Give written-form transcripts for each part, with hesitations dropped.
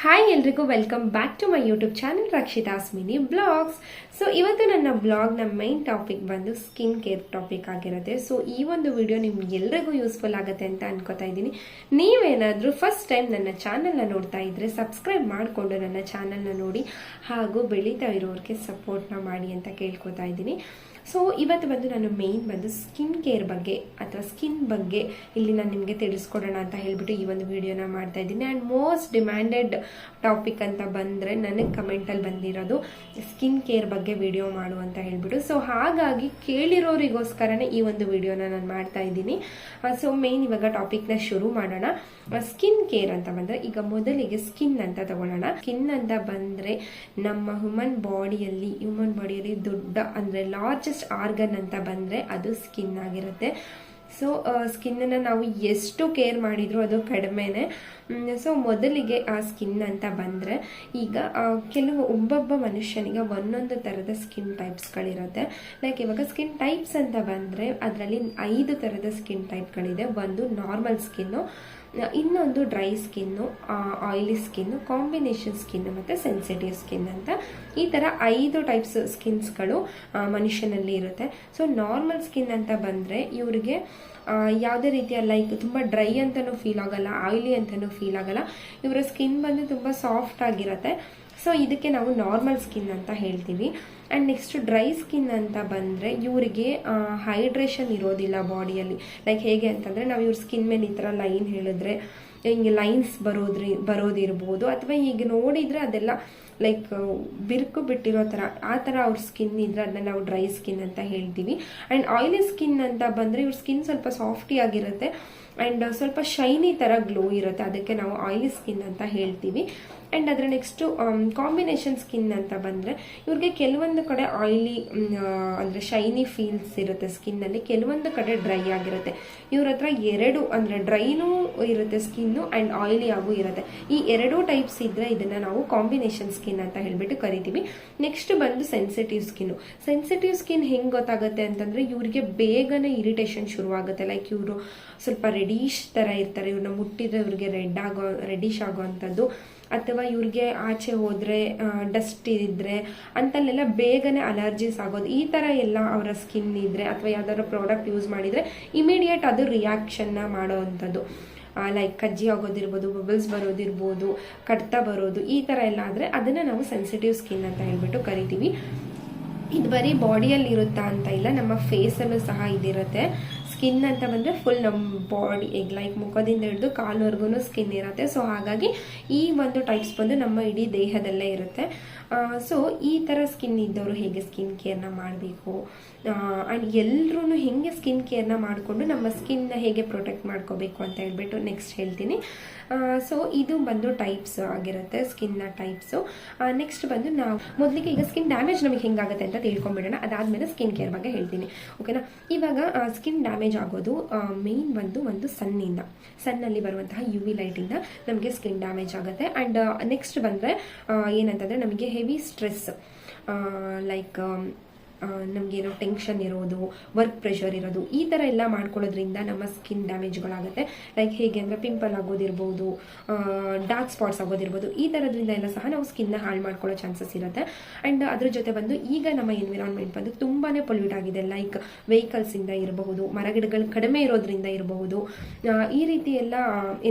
Hi ಎಲ್ರಿಗೂ welcome back to my YouTube channel Rakshita's mini blogs. So ಇವತ್ತು ನನ್ನ ಬ್ಲಾಗ್ನ ಮೈನ್ ಟಾಪಿಕ್ ಬಂದು ಸ್ಕಿನ್ ಕೇರ್ ಟಾಪಿಕ್ ಆಗಿರುತ್ತೆ. ಸೊ ಈ ಒಂದು ವಿಡಿಯೋ ನಿಮ್ಗೆ ಎಲ್ರಿಗೂ ಯೂಸ್ಫುಲ್ ಆಗುತ್ತೆ ಅಂತ ಅನ್ಕೋತಾ ಇದ್ದೀನಿ. ನೀವೇನಾದರೂ ಫಸ್ಟ್ ಟೈಮ್ ನನ್ನ ಚಾನಲ್ನ ನೋಡ್ತಾ ಇದ್ರೆ ಸಬ್ಸ್ಕ್ರೈಬ್ ಮಾಡಿಕೊಂಡು ನನ್ನ ಚಾನಲ್ನ ನೋಡಿ ಹಾಗೂ ಬೆಳೀತಾ ಇರೋರಿಗೆ ಸಪೋರ್ಟ್ನ ಮಾಡಿ ಅಂತ ಕೇಳ್ಕೊತಾ ಇದ್ದೀನಿ. ಸೊ ಇವತ್ತು ಬಂದು ನಾನು ಮೇನ್ ಬಂದು ಸ್ಕಿನ್ ಕೇರ್ ಬಗ್ಗೆ ಅಥವಾ ಸ್ಕಿನ್ ಬಗ್ಗೆ ಇಲ್ಲಿ ನಾನು ನಿಮಗೆ ತಿಳಿಸ್ಕೊಡೋಣ ಅಂತ ಹೇಳ್ಬಿಟ್ಟು ಈ ಒಂದು ವಿಡಿಯೋನ ಮಾಡ್ತಾ ಇದ್ದೀನಿ. ಆ್ಯಂಡ್ ಮೋಸ್ಟ್ ಡಿಮ್ಯಾಂಡೆಡ್ ಟಾಪಿಕ್ ಅಂತ ಬಂದರೆ ನನಗೆ ಕಮೆಂಟಲ್ಲಿ ಬಂದಿರೋದು ಸ್ಕಿನ್ ಕೇರ್ ಬಗ್ಗೆ ವಿಡಿಯೋ ಮಾಡು ಅಂತ ಹೇಳ್ಬಿಟ್ಟು. ಸೊ ಹಾಗಾಗಿ ಕೇಳಿರೋರಿಗೋಸ್ಕರನೇ ಈ ಒಂದು ವಿಡಿಯೋನ ನಾನು ಮಾಡ್ತಾ ಇದ್ದೀನಿ. ಸೊ ಮೇನ್ ಇವಾಗ ಟಾಪಿಕ್ನ ಶುರು ಮಾಡೋಣ. ಸ್ಕಿನ್ ಕೇರ್ ಅಂತ ಬಂದರೆ ಈಗ ಮೊದಲಿಗೆ ಸ್ಕಿನ್ ಅಂತ ತಗೊಳ್ಳೋಣ. ಸ್ಕಿನ್ ಅಂತ ಬಂದರೆ ನಮ್ಮ ಹ್ಯೂಮನ್ ಬಾಡಿಯಲ್ಲಿ ದೊಡ್ಡ ಅಂದರೆ ಲಾರ್ಜೆಸ್ಟ್ ಆರ್ಗನ್ ಅಂತ ಬಂದರೆ ಅದು ಸ್ಕಿನ್ ಆಗಿರುತ್ತೆ. ಸೊ ಸ್ಕಿನ್ನನ್ನು ನಾವು ಎಷ್ಟು ಕೇರ್ ಮಾಡಿದ್ರು ಅದು ಕಡಿಮೆನೆ. ಸೊ ಮೊದಲಿಗೆ ಆ ಸ್ಕಿನ್ ಅಂತ ಬಂದರೆ ಈಗ ಕೆಲವು ಒಬ್ಬೊಬ್ಬ ಮನುಷ್ಯನಿಗೆ ಒಂದೊಂದು ಥರದ ಸ್ಕಿನ್ ಟೈಪ್ಸ್ಗಳಿರುತ್ತೆ. ಲೈಕ್ ಇವಾಗ ಸ್ಕಿನ್ ಟೈಪ್ಸ್ ಅಂತ ಬಂದರೆ ಅದರಲ್ಲಿ 5 ಥರದ ಸ್ಕಿನ್ ಟೈಪ್ಗಳಿದೆ. ಒಂದು ನಾರ್ಮಲ್ ಸ್ಕಿನ್ನು, ಇನ್ನೊಂದು dry skin, oily skin, combination skin ಮತ್ತು ಸೆನ್ಸಿಟಿವ್ ಸ್ಕಿನ್ ಅಂತ ಈ ಥರ 5 ಟೈಪ್ಸ್ ಸ್ಕಿನ್ಸ್ಗಳು ಮನುಷ್ಯನಲ್ಲಿ ಇರುತ್ತೆ. ಸೊ ನಾರ್ಮಲ್ ಸ್ಕಿನ್ ಅಂತ ಬಂದರೆ ಇವರಿಗೆ ಯಾವುದೇ ರೀತಿಯ ಲೈಕ್ ತುಂಬ ಡ್ರೈ ಅಂತಲೂ ಫೀಲ್ ಆಗಲ್ಲ, ಆಯಿಲಿ ಅಂತಲೂ ಫೀಲ್ ಆಗಲ್ಲ. ಇವರ ಸ್ಕಿನ್ ಬಂದು ತುಂಬ ಸಾಫ್ಟ್ ಆಗಿರುತ್ತೆ. ಸೊ ಇದಕ್ಕೆ ನಾವು ನಾರ್ಮಲ್ ಸ್ಕಿನ್ ಅಂತ ಹೇಳ್ತೀವಿ. ಆ್ಯಂಡ್ ನೆಕ್ಸ್ಟ್ ಡ್ರೈ ಸ್ಕಿನ್ ಅಂತ ಬಂದರೆ ಇವರಿಗೆ ಹೈಡ್ರೇಷನ್ ಇರೋದಿಲ್ಲ ಬಾಡಿಯಲ್ಲಿ. ಲೈಕ್ ಹೇಗೆ ಅಂತಂದರೆ ನಾವು ಇವ್ರ ಸ್ಕಿನ್ ಮೇಲೆ ಈ ಥರ ಲೈನ್ ಹೇಳಿದ್ರೆ ಹಿಂಗೆ ಲೈನ್ಸ್ ಬರೋದಿರ್ಬೋದು, ಅಥವಾ ಈಗ ನೋಡಿದರೆ ಅದೆಲ್ಲ ಲೈಕ್ ಬಿರುಕು ಬಿಟ್ಟಿರೋ ಥರ ಆ ಥರ ಅವ್ರ ಸ್ಕಿನ್ ಇದ್ರೆ ಅದನ್ನ ನಾವು ಡ್ರೈ ಸ್ಕಿನ್ ಅಂತ ಹೇಳ್ತೀವಿ. ಆ್ಯಂಡ್ ಆಯಿಲಿ ಸ್ಕಿನ್ ಅಂತ ಬಂದರೆ ಇವ್ರ ಸ್ಕಿನ್ ಸ್ವಲ್ಪ ಸಾಫ್ಟಿ ಆಗಿರುತ್ತೆ ಆ್ಯಂಡ್ ಸ್ವಲ್ಪ ಶೈನಿ ಥರ ಗ್ಲೋ ಇರುತ್ತೆ, ಅದಕ್ಕೆ ನಾವು ಆಯಿಲಿ ಸ್ಕಿನ್ ಅಂತ ಹೇಳ್ತೀವಿ. ಆ್ಯಂಡ್ ಅದರ ನೆಕ್ಸ್ಟು ಕಾಂಬಿನೇಷನ್ ಸ್ಕಿನ್ ಅಂತ ಬಂದರೆ ಇವ್ರಿಗೆ ಕೆಲವೊಂದು ಕಡೆ ಆಯಿಲಿ ಅಂದರೆ ಶೈನಿ ಫೀಲ್ಸ್ ಇರುತ್ತೆ ಸ್ಕಿನ್ನಲ್ಲಿ, ಕೆಲವೊಂದು ಕಡೆ ಡ್ರೈ ಆಗಿರುತ್ತೆ. ಇವ್ರ ಹತ್ರ ಎರಡು ಅಂದರೆ ಡ್ರೈನೂ ಇರುತ್ತೆ ಸ್ಕಿನ್ನು ಆ್ಯಂಡ್ ಆಯಿಲಿ ಆಗೂ ಇರುತ್ತೆ. ಈ 2 ಟೈಪ್ಸ್ ಇದ್ದರೆ ಇದನ್ನು ನಾವು ಕಾಂಬಿನೇಷನ್ ಸ್ಕಿನ್ ಅಂತ ಹೇಳ್ಬಿಟ್ಟು ಕರಿತೀವಿ. ನೆಕ್ಸ್ಟ್ ಬಂದು ಸೆನ್ಸಿಟಿವ್ ಸ್ಕಿನ್ನು. ಸೆನ್ಸಿಟಿವ್ ಸ್ಕಿನ್ ಹೆಂಗೆ ಗೊತ್ತಾಗುತ್ತೆ ಅಂತಂದರೆ ಇವ್ರಿಗೆ ಬೇಗನೆ ಇರಿಟೇಷನ್ ಶುರುವಾಗುತ್ತೆ. ಲೈಕ್ ಇವರು ಸ್ವಲ್ಪ ರೆಡಿಶ್ ಥರ ಇರ್ತಾರೆ, ಇವ್ರನ್ನ ಮುಟ್ಟಿದ್ರೆ ಇವ್ರಿಗೆ ರೆಡಿಶ್ ಆಗೋ ಅಂಥದ್ದು, ಅಥವಾ ಇವ್ರಿಗೆ ಆಚೆ ಹೋದರೆ ಡಸ್ಟ್ ಇದ್ದರೆ ಅಂತಲ್ಲೆಲ್ಲ ಬೇಗನೆ ಅಲರ್ಜೀಸ್ ಆಗೋದು, ಈ ಥರ ಎಲ್ಲ ಅವರ ಸ್ಕಿನ್ ಇದ್ದರೆ ಅಥವಾ ಯಾವ್ದಾದ್ರು ಪ್ರಾಡಕ್ಟ್ ಯೂಸ್ ಮಾಡಿದರೆ ಇಮಿಡಿಯೇಟ್ ಅದು ರಿಯಾಕ್ಷನ್ನ ಮಾಡೋ ಅಂಥದ್ದು. ಲೈಕ್ ಕಜ್ಜಿ ಆಗೋದಿರ್ಬೋದು, ಬಬಲ್ಸ್ ಬರೋದಿರ್ಬೋದು, ಕಡ್ತ ಬರೋದು, ಈ ಥರ ಎಲ್ಲ ಆದರೆ ಅದನ್ನು ನಾವು ಸೆನ್ಸಿಟಿವ್ ಸ್ಕಿನ್ ಅಂತ ಹೇಳ್ಬಿಟ್ಟು ಕರಿತೀವಿ. ಇದು ಬರೀ ಬಾಡಿಯಲ್ಲಿ ಇರುತ್ತಾ ಅಂತ ಇಲ್ಲ, ನಮ್ಮ ಫೇಸಲ್ಲೂ ಸಹ ಇದಿರುತ್ತೆ. ಸ್ಕಿನ್ ಅಂತ ಬಂದರೆ ಫುಲ್ ನಮ್ಮ ಬಾಡಿ ಈಗ ಲೈಕ್ ಮುಖದಿಂದ ಹಿಡಿದು ಕಾಲ್ವರೆಗೂ ಸ್ಕಿನ್ ಇರುತ್ತೆ. ಸೊ ಹಾಗಾಗಿ ಈ ಒಂದು ಟೈಪ್ಸ್ ಬಂದು ನಮ್ಮ ಇಡೀ ದೇಹದಲ್ಲೇ ಇರುತ್ತೆ. ಸೊ ಈ ಥರ ಸ್ಕಿನ್ ಇದ್ದವರು ಹೇಗೆ ಸ್ಕಿನ್ ಕೇರ್ನ ಮಾಡಬೇಕು ಆ್ಯಂಡ್ ಎಲ್ಲರೂ ಹೇಗೆ ಸ್ಕಿನ್ ಕೇರ್ನ ಮಾಡಿಕೊಂಡು ನಮ್ಮ ಸ್ಕಿನ್ನ ಹೇಗೆ ಪ್ರೊಟೆಕ್ಟ್ ಮಾಡ್ಕೋಬೇಕು ಅಂತ ಹೇಳ್ಬಿಟ್ಟು ನೆಕ್ಸ್ಟ್ ಹೇಳ್ತೀನಿ. ಸೊ ಇದು ಬಂದು ಟೈಪ್ಸ್ ಆಗಿರುತ್ತೆ, ಸ್ಕಿನ್ನ ಟೈಪ್ಸು. ನೆಕ್ಸ್ಟ್ ಬಂದು ನಾವು ಮೊದಲಿಗೆ ಈಗ ಸ್ಕಿನ್ ಡ್ಯಾಮೇಜ್ ನಮಗೆ ಹೆಂಗಾಗುತ್ತೆ ಅಂತ ತಿಳ್ಕೊಂಬಿಡೋಣ. ಅದಾದಮೇಲೆ ಸ್ಕಿನ್ ಕೇರ್ ಬಗ್ಗೆ ಹೇಳ್ತೀನಿ, ಓಕೆನಾ. ಇವಾಗ ಸ್ಕಿನ್ ಡ್ಯಾಮೇಜ್ ಆಗೋದು ಮೇನ್ ಬಂದು ಒಂದು ಸನ್ನಲ್ಲಿ ಬರುವಂತಹ UV ಲೈಟಿಂದ ನಮಗೆ ಸ್ಕಿನ್ ಡ್ಯಾಮೇಜ್ ಆಗುತ್ತೆ. ಆ್ಯಂಡ್ ನೆಕ್ಸ್ಟ್ ಬಂದರೆ ಏನಂತಂದರೆ ನಮಗೆ ಹೆವಿ ಸ್ಟ್ರೆಸ್ ಲೈಕ್ ನಮಗೇನೋ ಟೆನ್ಷನ್ ಇರೋದು, ವರ್ಕ್ ಪ್ರೆಷರ್ ಇರೋದು, ಈ ಥರ ಎಲ್ಲ ಮಾಡ್ಕೊಳ್ಳೋದ್ರಿಂದ ನಮ್ಮ ಸ್ಕಿನ್ ಡ್ಯಾಮೇಜ್ಗಳಾಗುತ್ತೆ. ಲೈಕ್ ಹೇಗೆ ಅಂದರೆ ಪಿಂಪಲ್ ಆಗೋದಿರ್ಬೋದು, ಡಾರ್ಕ್ ಸ್ಪಾಟ್ಸ್ ಆಗೋದಿರ್ಬೋದು, ಈ ಥರದ್ರಿಂದ ಎಲ್ಲ ಸಹ ನಾವು ಸ್ಕಿನ್ನ ಹಾಳು ಮಾಡ್ಕೊಳ್ಳೋ ಚಾನ್ಸಸ್ ಇರುತ್ತೆ. ಆ್ಯಂಡ್ ಅದ್ರ ಜೊತೆ ಬಂದು ಈಗ ನಮ್ಮ ಎನ್ವಿರಾನ್ಮೆಂಟ್ ಬಂದು ತುಂಬಾ ಪೊಲ್ಯೂಟ್ ಆಗಿದೆ. ಲೈಕ್ ವೆಹಿಕಲ್ಸಿಂದ ಇರಬಹುದು, ಮರಗಿಡಗಳು ಕಡಿಮೆ ಇರೋದ್ರಿಂದ ಇರಬಹುದು, ಈ ರೀತಿ ಎಲ್ಲ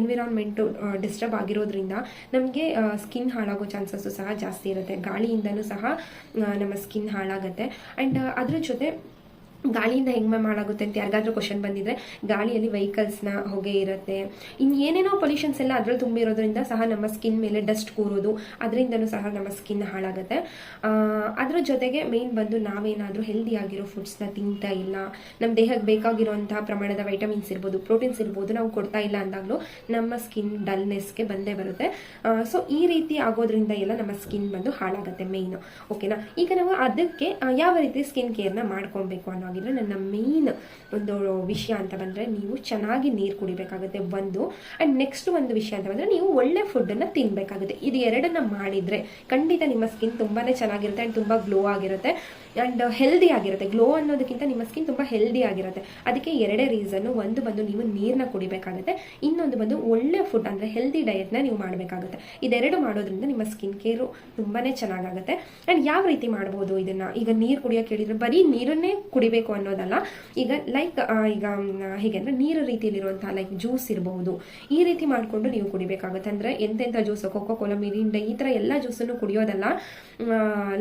ಎನ್ವಿರಾನ್ಮೆಂಟು ಡಿಸ್ಟರ್ಬ್ ಆಗಿರೋದ್ರಿಂದ ನಮಗೆ ಸ್ಕಿನ್ ಹಾಳಾಗೋ ಚಾನ್ಸಸ್ಸು ಸಹ ಜಾಸ್ತಿ ಇರುತ್ತೆ. ಗಾಳಿಯಿಂದನೂ ಸಹ ನಮ್ಮ ಸ್ಕಿನ್ ಹಾಳಾಗುತ್ತೆ. ಆ್ಯಂಡ್ ಅದ್ರ ಜೊತೆ ಗಾಳಿಯಿಂದ ಹೆಂಗೆ ಮಾಡಾಗುತ್ತೆ ಅಂತ ಯಾರಿಗಾದ್ರೂ ಕ್ವಶನ್ ಬಂದಿದ್ರೆ, ಗಾಳಿಯಲ್ಲಿ ವೆಹಿಕಲ್ಸ್ನ ಹೊಗೆ ಇರುತ್ತೆ, ಇನ್ನು ಏನೇನೋ ಪೊಲ್ಯೂಷನ್ಸ್ ಎಲ್ಲ ಅದ್ರಲ್ಲಿ ತುಂಬಿರೋದ್ರಿಂದ ಸಹ ನಮ್ಮ ಸ್ಕಿನ್ ಮೇಲೆ ಡಸ್ಟ್ ಕೂರೋದು, ಅದರಿಂದನೂ ಸಹ ನಮ್ಮ ಸ್ಕಿನ್ ಹಾಳಾಗುತ್ತೆ. ಅದ್ರ ಜೊತೆಗೆ ಮೇನ್ ಬಂದು ನಾವೇನಾದರೂ ಹೆಲ್ದಿ ಆಗಿರೋ ಫುಡ್ಸ್ನ ತಿಂತಾ ಇಲ್ಲ, ನಮ್ಮ ದೇಹಕ್ಕೆ ಬೇಕಾಗಿರುವಂತಹ ಪ್ರಮಾಣದ ವೈಟಮಿನ್ಸ್ ಇರ್ಬೋದು, ಪ್ರೋಟೀನ್ಸ್ ಇರ್ಬೋದು ನಾವು ಕೊಡ್ತಾ ಇಲ್ಲ ಅಂದಾಗಲೂ ನಮ್ಮ ಸ್ಕಿನ್ ಡಲ್ನೆಸ್ಗೆ ಬಂದೇ ಬರುತ್ತೆ. ಸೊ ಈ ರೀತಿ ಆಗೋದ್ರಿಂದ ಎಲ್ಲ ನಮ್ಮ ಸ್ಕಿನ್ ಬಂದು ಹಾಳಾಗುತ್ತೆ ಮೇಯ್ನು, ಓಕೆನಾ. ಈಗ ನಾವು ಅದಕ್ಕೆ ಯಾವ ರೀತಿ ಸ್ಕಿನ್ ಕೇರ್ನ ಮಾಡ್ಕೊಬೇಕು ಅನ್ನೋ ನನ್ನ ಮೇನ್ ಒಂದು ವಿಷಯ ಅಂತ ಬಂದರೆ ನೀವು ಚೆನ್ನಾಗಿ ನೀರು ಕುಡಿಬೇಕಾಗುತ್ತೆ ಒಂದು. ಆ್ಯಂಡ್ ನೆಕ್ಸ್ಟ್ ಒಂದು ವಿಷಯ ಅಂತ ಬಂದರೆ ನೀವು ಒಳ್ಳೆ ಫುಡ್ಡನ್ನು ತಿನ್ನಬೇಕಾಗುತ್ತೆ. ಇದು ಎರಡನ್ನ ಮಾಡಿದರೆ ಖಂಡಿತ ನಿಮ್ಮ ಸ್ಕಿನ್ ತುಂಬಾ ಚೆನ್ನಾಗಿರುತ್ತೆ ಆ್ಯಂಡ್ ತುಂಬ ಗ್ಲೋ ಆಗಿರುತ್ತೆ. ಆ್ಯಂಡ್ ಹೆಲ್ದಿ ಆಗಿರುತ್ತೆ. ಗ್ಲೋ ಅನ್ನೋದಕ್ಕಿಂತ ನಿಮ್ಮ ಸ್ಕಿನ್ ತುಂಬ ಹೆಲ್ದಿ ಆಗಿರುತ್ತೆ. ಅದಕ್ಕೆ ಎರಡೇ ರೀಸನ್ನು, ಒಂದು ಬಂದು ನೀವು ನೀರನ್ನ ಕುಡಿಬೇಕಾಗುತ್ತೆ, ಇನ್ನೊಂದು ಬಂದು ಒಳ್ಳೆ ಫುಡ್ ಅಂದರೆ ಹೆಲ್ದಿ ಡಯಟ್ನ ನೀವು ಮಾಡಬೇಕಾಗುತ್ತೆ. ಇದೆರಡು ಮಾಡೋದ್ರಿಂದ ನಿಮ್ಮ ಸ್ಕಿನ್ ಕೇರು ತುಂಬಾ ಚೆನ್ನಾಗಾಗುತ್ತೆ. ಆ್ಯಂಡ್ ಯಾವ ರೀತಿ ಮಾಡ್ಬೋದು ಇದನ್ನು? ಈಗ ನೀರು ಕುಡಿಯೋಕೆ ಹೇಳಿದ್ರೆ ಬರೀ ನೀರನ್ನೇ ಕುಡಿಬೇಕು ಅನ್ನೋದಲ್ಲ. ಈಗ ಲೈಕ್ ಈಗ ಹೇಗೆ ಅಂದರೆ ನೀರು ರೀತಿಯಲ್ಲಿರುವಂತಹ ಲೈಕ್ ಜ್ಯೂಸ್ ಇರಬಹುದು, ಈ ರೀತಿ ಮಾಡಿಕೊಂಡು ನೀವು ಕುಡಿಬೇಕಾಗುತ್ತೆ. ಅಂದರೆ ಎಂತೆಂಥ ಜ್ಯೂಸು, ಕೊಕೋ ಕೋಲಾ, ಮಿರಿಂಡ, ಈ ಥರ ಎಲ್ಲ ಜ್ಯೂಸನ್ನು ಕುಡಿಯೋದಲ್ಲ.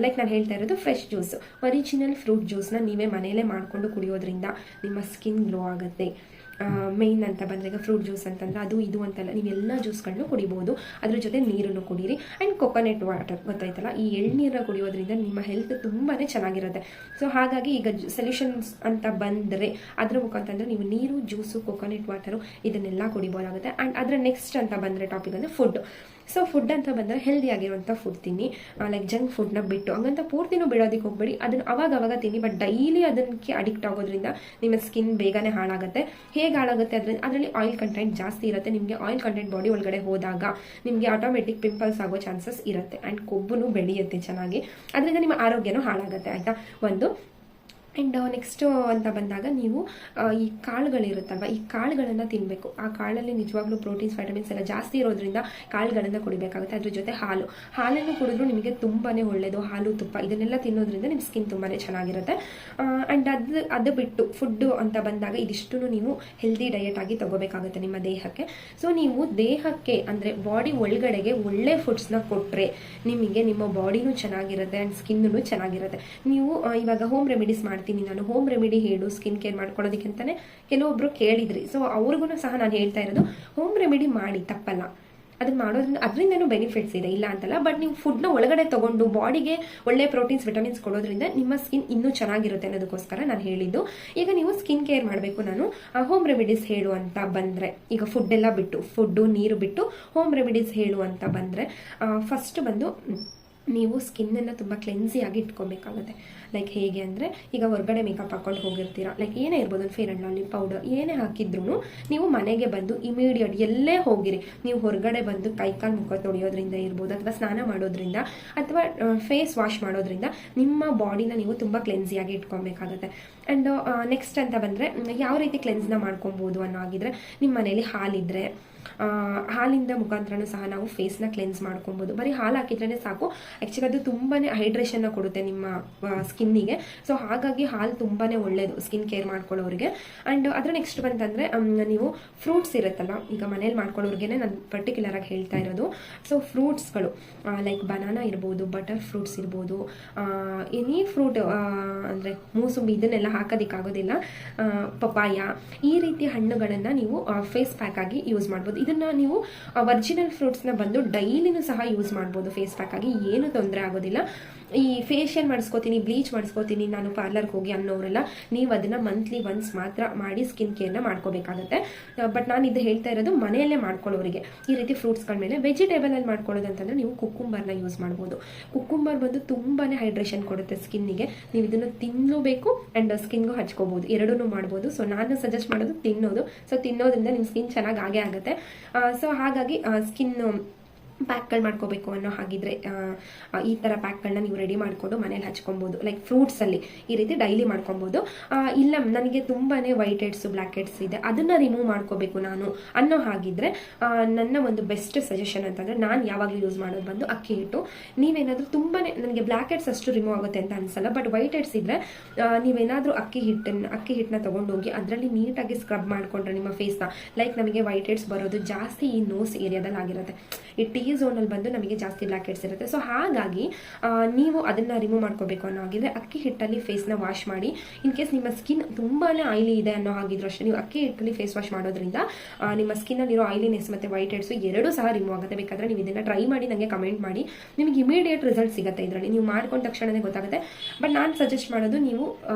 ಲೈಕ್ ನಾನು ಹೇಳ್ತಾ ಇರೋದು ಫ್ರೆಶ್ ಜ್ಯೂಸ್, ಒರಿಜಿನಲ್ ಫ್ರೂಟ್ ಜ್ಯೂಸ್ನ ನೀವೇ ಮನೆಯಲ್ಲೇ ಮಾಡಿಕೊಂಡು ಕುಡಿಯೋದ್ರಿಂದ ನಿಮ್ಮ ಸ್ಕಿನ್ ಗ್ಲೋ ಆಗುತ್ತೆ. ಮೇಯ್ನ್ ಅಂತ ಬಂದರೆ ಈಗ ಫ್ರೂಟ್ ಜ್ಯೂಸ್ ಅಂತಂದರೆ ಅದು ಇದು ಅಂತಲ್ಲ, ನೀವೆಲ್ಲ ಜ್ಯೂಸ್ಗಳನ್ನು ಕುಡಿಬೋದು. ಅದ್ರ ಜೊತೆ ನೀರನ್ನು ಕುಡೀರಿ. ಆ್ಯಂಡ್ ಕೊಕೊನಟ್ ವಾಟರ್ ಗೊತ್ತಾಯ್ತಲ್ಲ, ಈ ಎಳ್ನೀರನ್ನ ಕುಡಿಯೋದ್ರಿಂದ ನಿಮ್ಮ ಹೆಲ್ತ್ ತುಂಬಾ ಚೆನ್ನಾಗಿರುತ್ತೆ. ಸೊ ಹಾಗಾಗಿ ಈಗ ಸೊಲ್ಯೂಷನ್ಸ್ ಅಂತ ಬಂದರೆ ಅದ್ರ ಮುಖಾಂತಂದರೆ ನೀವು ನೀರು, ಜ್ಯೂಸು, ಕೊಕೊನಟ್ ವಾಟರು ಇದನ್ನೆಲ್ಲ ಕುಡಿಬೋದಾಗುತ್ತೆ. ಆ್ಯಂಡ್ ಅದರ ನೆಕ್ಸ್ಟ್ ಅಂತ ಬಂದರೆ ಟಾಪಿಕ್ ಅಂದರೆ ಫುಡ್. ಸೊ ಫುಡ್ ಅಂತ ಬಂದರೆ ಹೆಲ್ದಿ ಆಗಿರುವಂಥ ಫುಡ್ ತಿನ್ನಿ. ಲೈಕ್ ಜಂಕ್ ಫುಡ್ನ ಬಿಟ್ಟು ಹಂಗಂತ ಪೂರ್ತಿನೂ ಬಿಡೋದಕ್ಕೆ ಹೋಗ್ಬೇಡಿ, ಅದನ್ನು ಅವಾಗ ತಿನ್ನಿ. ಬಟ್ ಡೈಲಿ ಅದಕ್ಕೆ ಅಡಿಕ್ಟ್ ಆಗೋದ್ರಿಂದ ನಿಮ್ಮ ಸ್ಕಿನ್ ಬೇಗನೆ ಹಾಳಾಗುತ್ತೆ. ಹೇಗೆ ಹಾಳಾಗುತ್ತೆ ಅದರಲ್ಲಿ ಆಯಿಲ್ ಕಂಟೆಂಟ್ ಜಾಸ್ತಿ ಇರುತ್ತೆ. ನಿಮಗೆ ಆಯಿಲ್ ಕಂಟೆಂಟ್ ಬಾಡಿ ಒಳಗಡೆ ಹೋದಾಗ ನಿಮಗೆ ಆಟೋಮೆಟಿಕ್ ಪಿಂಪಲ್ಸ್ ಆಗೋ ಚಾನ್ಸಸ್ ಇರುತ್ತೆ. ಆ್ಯಂಡ್ ಕೊಬ್ಬು ಬೆಳೆಯುತ್ತೆ ಚೆನ್ನಾಗಿ, ಅದರಿಂದ ನಿಮ್ಮ ಆರೋಗ್ಯನೂ ಹಾಳಾಗುತ್ತೆ ಆಯಿತಾ. ಒಂದು ಆ್ಯಂಡ್ ನೆಕ್ಸ್ಟು ಅಂತ ಬಂದಾಗ ನೀವು ಈ ಕಾಳುಗಳಿರುತ್ತಲ್ವ, ಈ ಕಾಳುಗಳನ್ನು ತಿನ್ನಬೇಕು. ಆ ಕಾಳಲ್ಲಿ ನಿಜವಾಗ್ಲೂ ಪ್ರೋಟೀನ್ಸ್, ವೈಟಮಿನ್ಸ್ ಎಲ್ಲ ಜಾಸ್ತಿ ಇರೋದ್ರಿಂದ ಕಾಳುಗಳನ್ನು ಕುಡಿಬೇಕಾಗುತ್ತೆ. ಅದ್ರ ಜೊತೆ ಹಾಲನ್ನು ಕುಡಿದ್ರೂ ನಿಮಗೆ ತುಂಬಾ ಒಳ್ಳೆಯದು. ಹಾಲು, ತುಪ್ಪ ಇದನ್ನೆಲ್ಲ ತಿನ್ನೋದ್ರಿಂದ ನಿಮ್ಮ ಸ್ಕಿನ್ ತುಂಬಾ ಚೆನ್ನಾಗಿರುತ್ತೆ. ಆ್ಯಂಡ್ ಅದು ಬಿಟ್ಟು ಫುಡ್ಡು ಅಂತ ಬಂದಾಗ ಇದಿಷ್ಟು ನೀವು ಹೆಲ್ದಿ ಡಯಟ್ ಆಗಿ ತಗೋಬೇಕಾಗುತ್ತೆ ನಿಮ್ಮ ದೇಹಕ್ಕೆ. ಸೊ ನೀವು ದೇಹಕ್ಕೆ ಅಂದರೆ ಬಾಡಿ ಒಳಗಡೆಗೆ ಒಳ್ಳೆ ಫುಡ್ಸ್ನ ಕೊಟ್ಟರೆ ನಿಮಗೆ ನಿಮ್ಮ ಬಾಡಿನೂ ಚೆನ್ನಾಗಿರುತ್ತೆ ಆ್ಯಂಡ್ ಸ್ಕಿನ್ನೂ ಚೆನ್ನಾಗಿರುತ್ತೆ. ನೀವು ಇವಾಗ ಹೋಮ್ ರೆಮಿಡೀಸ್ ಮಾಡ್ತೀನಿ ನಾನು, ಹೋಮ್ ರೆಮಿಡಿ ಹೇಳು ಸ್ಕಿನ್ ಕೇರ್ ಮಾಡ್ಕೊಳ್ಳೋದಕ್ಕೆ ಅಂತಲೇ ಕೆಲವೊಬ್ರು ಕೇಳಿದ್ರಿ. ಸೊ ಅವ್ರಿಗೂ ಸಹ ನಾನು ಹೇಳ್ತಾ ಇರೋದು, ಹೋಮ್ ರೆಮಿಡಿ ಮಾಡಿ ತಪ್ಪಲ್ಲ, ಅದನ್ನ ಮಾಡೋದ್ರಿಂದ ಅದರಿಂದನೂ ಬೆನಿಫಿಟ್ಸ್ ಇದೆ, ಇಲ್ಲ ಅಂತಲ್ಲ. ಬಟ್ ನೀವು ಫುಡ್ನ ಒಳಗಡೆ ತಗೊಂಡು ಬಾಡಿಗೆ ಒಳ್ಳೆ ಪ್ರೋಟೀನ್ಸ್, ವಿಟಮಿನ್ಸ್ ಕೊಡೋದ್ರಿಂದ ನಿಮ್ಮ ಸ್ಕಿನ್ ಇನ್ನೂ ಚೆನ್ನಾಗಿರುತ್ತೆ ಅನ್ನೋದಕ್ಕೋಸ್ಕರ ನಾನು ಹೇಳಿದ್ದು. ಈಗ ನೀವು ಸ್ಕಿನ್ ಕೇರ್ ಮಾಡಬೇಕು, ನಾನು ಹೋಮ್ ರೆಮಿಡೀಸ್ ಹೇಳು ಅಂತ ಬಂದರೆ, ಈಗ ಫುಡ್ ಎಲ್ಲ ಬಿಟ್ಟು, ಫುಡ್ಡು ನೀರು ಬಿಟ್ಟು ಹೋಮ್ ರೆಮಿಡೀಸ್ ಹೇಳು ಅಂತ ಬಂದರೆ, ಫಸ್ಟ್ ಬಂದು ನೀವು ಸ್ಕಿನ್ನನ್ನು ತುಂಬ ಕ್ಲೆನ್ಸಿಯಾಗಿ ಇಟ್ಕೊಬೇಕಾಗುತ್ತೆ. ಲೈಕ್ ಹೇಗೆ ಅಂದರೆ, ಈಗ ಹೊರಗಡೆ ಮೇಕಪ್ ಹಾಕೊಂಡು ಹೋಗಿರ್ತೀರಾ, ಲೈಕ್ ಏನೇ ಇರ್ಬೋದು, ಒಂದು ಫೇರ್ ಆ್ಯಂಡ್ ಲವ್ಲಿ ಪೌಡರ್ ಏನೇ ಹಾಕಿದ್ರೂ ನೀವು ಮನೆಗೆ ಬಂದು ಇಮಿಡಿಯೇಟ್ ಎಲ್ಲೇ ಹೋಗಿರಿ, ನೀವು ಹೊರಗಡೆ ಬಂದು ಕೈಕಾಲು ಮುಖ ತೊಳೆಯೋದ್ರಿಂದ ಇರ್ಬೋದು, ಅಥವಾ ಸ್ನಾನ ಮಾಡೋದ್ರಿಂದ, ಅಥವಾ ಫೇಸ್ ವಾಶ್ ಮಾಡೋದ್ರಿಂದ ನಿಮ್ಮ ಬಾಡಿನ ನೀವು ತುಂಬ ಕ್ಲೆನ್ಸಿಯಾಗಿ ಇಟ್ಕೊಬೇಕಾಗುತ್ತೆ. ಆ್ಯಂಡ್ ನೆಕ್ಸ್ಟ್ ಅಂತ ಬಂದರೆ ಯಾವ ರೀತಿ ಕ್ಲೆನ್ಸ್ನ ಮಾಡ್ಕೊಬೋದು ಅನ್ನೋ ಆಗಿದ್ರೆ, ನಿಮ್ಮ ಮನೇಲಿ ಹಾಲಿದ್ರೆ ಹಾಲಿಂದ ಮುಖಾಂತರನೂ ಸಹ ನಾವು ಫೇಸ್ನ ಕ್ಲೆನ್ಸ್ ಮಾಡ್ಕೊಬೋದು. ಬರೀ ಹಾಲು ಹಾಕಿದ್ರೇ ಸಾಕು. ಆ್ಯಕ್ಚುಲಿ ಅದು ತುಂಬಾ ಹೈಡ್ರೇಷನ್ನ ಕೊಡುತ್ತೆ ನಿಮ್ಮ ಸ್ಕಿನ್ನಿಗೆ. ಸೊ ಹಾಗಾಗಿ ಹಾಲು ತುಂಬಾ ಒಳ್ಳೆಯದು ಸ್ಕಿನ್ ಕೇರ್ ಮಾಡ್ಕೊಳ್ಳೋರಿಗೆ. ಆ್ಯಂಡ್ ಅದರ ನೆಕ್ಸ್ಟ್ ಬಂತಂದರೆ, ನೀವು ಫ್ರೂಟ್ಸ್ ಇರುತ್ತಲ್ಲ, ಈಗ ಮನೇಲಿ ಮಾಡ್ಕೊಳ್ಳೋರಿಗೆ ನಾನು ಪರ್ಟಿಕ್ಯುಲರಾಗಿ ಹೇಳ್ತಾ ಇರೋದು. ಸೊ ಫ್ರೂಟ್ಸ್ಗಳು ಲೈಕ್ ಬನಾನಾ ಇರ್ಬೋದು, ಬಟರ್ ಫ್ರೂಟ್ಸ್ ಇರ್ಬೋದು, ಎನಿ ಫ್ರೂಟ್ ಅಂದರೆ ಮೂಸುಂಬಿ ಇದನ್ನೆಲ್ಲ ಹಾಕೋದಕ್ಕಾಗೋದಿಲ್ಲ, ಪಪಾಯ, ಈ ರೀತಿಯ ಹಣ್ಣುಗಳನ್ನು ನೀವು ಫೇಸ್ ಪ್ಯಾಕ್ ಆಗಿ ಯೂಸ್ ಮಾಡ್ಬೋದು. ಇದನ್ನ ನೀವು ಒರಿಜಿನಲ್ ಫ್ರೂಟ್ಸ್ನ ಬಂದು ಡೈಲಿನೂ ಸಹ ಯೂಸ್ ಮಾಡ್ಬೋದು ಫೇಸ್ ಪ್ಯಾಕ್ ಆಗಿ, ಏನು ತೊಂದರೆ ಆಗೋದಿಲ್ಲ. ಈ ಫೇಶಿಯಲ್ ಮಾಡಿಸ್ಕೋತೀನಿ, ಬ್ಲೀಚ್ ಮಾಡಿಸ್ಕೋತೀನಿ ನಾನು ಪಾರ್ಲರ್ಗೆ ಹೋಗಿ ಅನ್ನೋರೆಲ್ಲ ನೀವು ಅದನ್ನು ಮಂತ್ಲಿ ಒನ್ಸ್ ಮಾತ್ರ ಮಾಡಿ ಸ್ಕಿನ್ ಕೇರ್ನ ಮಾಡ್ಕೋಬೇಕಾಗುತ್ತೆ. ಬಟ್ ನಾನು ಇದು ಹೇಳ್ತಾ ಇರೋದು ಮನೆಯಲ್ಲೇ ಮಾಡ್ಕೊಳ್ಳೋರಿಗೆ. ಈ ರೀತಿ ಫ್ರೂಟ್ಸ್ಗಳ ಮೇಲೆ ವೆಜಿಟೇಬಲಲ್ಲಿ ಮಾಡ್ಕೊಳ್ಳೋದು ಅಂತಂದರೆ ನೀವು ಕುಕ್ಕುಂಬರ್ನ ಯೂಸ್ ಮಾಡ್ಬೋದು. ಕುಕ್ಕುಂಬರ್ ಬಂದು ತುಂಬಾ ಹೈಡ್ರೇಷನ್ ಕೊಡುತ್ತೆ ಸ್ಕಿನ್ನಿಗೆ. ನೀವು ಇದನ್ನು ತಿನ್ನಬೇಕು ಆ್ಯಂಡ್ ಸ್ಕಿನ್ಗೂ ಹಚ್ಕೋಬೋದು, ಎರಡೂ ಮಾಡ್ಬೋದು. ಸೊ ನಾನು ಸಜೆಸ್ಟ್ ಮಾಡೋದು ತಿನ್ನೋದು. ಸೊ ತಿನ್ನೋದ್ರಿಂದ ನಿಮ್ಮ ಸ್ಕಿನ್ ಚೆನ್ನಾಗಿ ಆಗೇ ಆಗುತ್ತೆ. ಸೊ ಹಾಗಾಗಿ ಸ್ಕಿನ್ ಪ್ಯಾಕ್ಗಳು ಮಾಡ್ಕೋಬೇಕು ಅನ್ನೋ ಹಾಗಿದ್ರೆ ಈ ಥರ ಪ್ಯಾಕ್ಗಳನ್ನ ನೀವು ರೆಡಿ ಮಾಡಿಕೊಂಡು ಮನೇಲಿ ಹಚ್ಕೊಬೋದು. ಲೈಕ್ ಫ್ರೂಟ್ಸಲ್ಲಿ ಈ ರೀತಿ ಡೈಲಿ ಮಾಡ್ಕೊಬೋದು. ಇಲ್ಲ ನನಗೆ ತುಂಬಾ ವೈಟ್ ಹೆಡ್ಸು, ಬ್ಲ್ಯಾಕ್ ಹೆಡ್ಸ್ ಇದೆ, ಅದನ್ನು ರಿಮೂವ್ ಮಾಡ್ಕೋಬೇಕು ನಾನು ಅನ್ನೋ ಹಾಗಿದ್ರೆ, ನನ್ನ ಒಂದು ಬೆಸ್ಟ್ ಸಜೆಷನ್ ಅಂತಂದರೆ, ನಾನು ಯಾವಾಗಲೂ ಯೂಸ್ ಮಾಡೋದು ಬಂದು ಅಕ್ಕಿ ಹಿಟ್ಟು. ನೀವೇನಾದರೂ ತುಂಬಾ ನನಗೆ ಬ್ಲ್ಯಾಕ್ ಹೆಡ್ಸ್ ಅಷ್ಟು ರಿಮೂವ್ ಆಗುತ್ತೆ ಅಂತ ಅನ್ಸಲ್ಲ, ಬಟ್ ವೈಟ್ ಹೆಡ್ಸ್ ಇದ್ದರೆ ನೀವೇನಾದರೂ ಅಕ್ಕಿ ಹಿಟ್ಟನ್ನ ತೊಗೊಂಡೋಗಿ ಅದರಲ್ಲಿ ನೀಟಾಗಿ ಸ್ಕ್ರಬ್ ಮಾಡಿಕೊಂಡ್ರೆ ನಿಮ್ಮ ಫೇಸ್ನ, ಲೈಕ್ ನಮಗೆ ವೈಟ್ ಹೆಡ್ಸ್ ಬರೋದು ಜಾಸ್ತಿ ಈ ನೋಸ್ ಏರಿಯಾದಲ್ಲಿ ಆಗಿರುತ್ತೆ, ಈ ಟೀ ಝೋನಲ್ಲಿ ಬಂದು ನಮಗೆ ಜಾಸ್ತಿ ಬ್ಲ್ಯಾಕ್ ಹೆಡ್ಸ್ ಇರುತ್ತೆ. ಸೊ ಹಾಗಾಗಿ ನೀವು ಅದನ್ನು ರಿಮೂವ್ ಮಾಡ್ಕೋಬೇಕು ಅನ್ನೋ ಹಾಗಿದ್ರೆ ಅಕ್ಕಿ ಹಿಟ್ಟಲ್ಲಿ ಫೇಸ್ನ ವಾಶ್ ಮಾಡಿ. ಇನ್ ಕೇಸ್ ನಿಮ್ಮ ಸ್ಕಿನ್ ತುಂಬಾ ಆಯಿಲಿ ಇದೆ ಅನ್ನೋ ಹಾಗಿದ್ರು ಅಷ್ಟೇ, ನೀವು ಅಕ್ಕಿ ಹಿಟ್ಟಲ್ಲಿ ಫೇಸ್ ವಾಶ್ ಮಾಡೋದ್ರಿಂದ ನಿಮ್ಮ ಸ್ಕಿನ್ನಲ್ಲಿರೋ ಆಯಿಲಿನೆಸ್ ಮತ್ತು ವೈಟ್ ಹೆಡ್ಸು ಎರಡೂ ಸಹ ರಿಮೂವ್ ಆಗುತ್ತೆ. ಬೇಕಾದರೆ ನೀವು ಇದನ್ನು ಟ್ರೈ ಮಾಡಿ ನನಗೆ ಕಮೆಂಟ್ ಮಾಡಿ, ನಿಮಗೆ ಇಮಿಡಿಯೇಟ್ ರಿಸಲ್ಟ್ ಸಿಗುತ್ತೆ ಇದರಲ್ಲಿ, ನೀವು ಮಾಡ್ಕೊಂಡ ತಕ್ಷಣವೇ ಗೊತ್ತಾಗುತ್ತೆ. ಬಟ್ ನಾನು ಸಜೆಸ್ಟ್ ಮಾಡೋದು, ನೀವು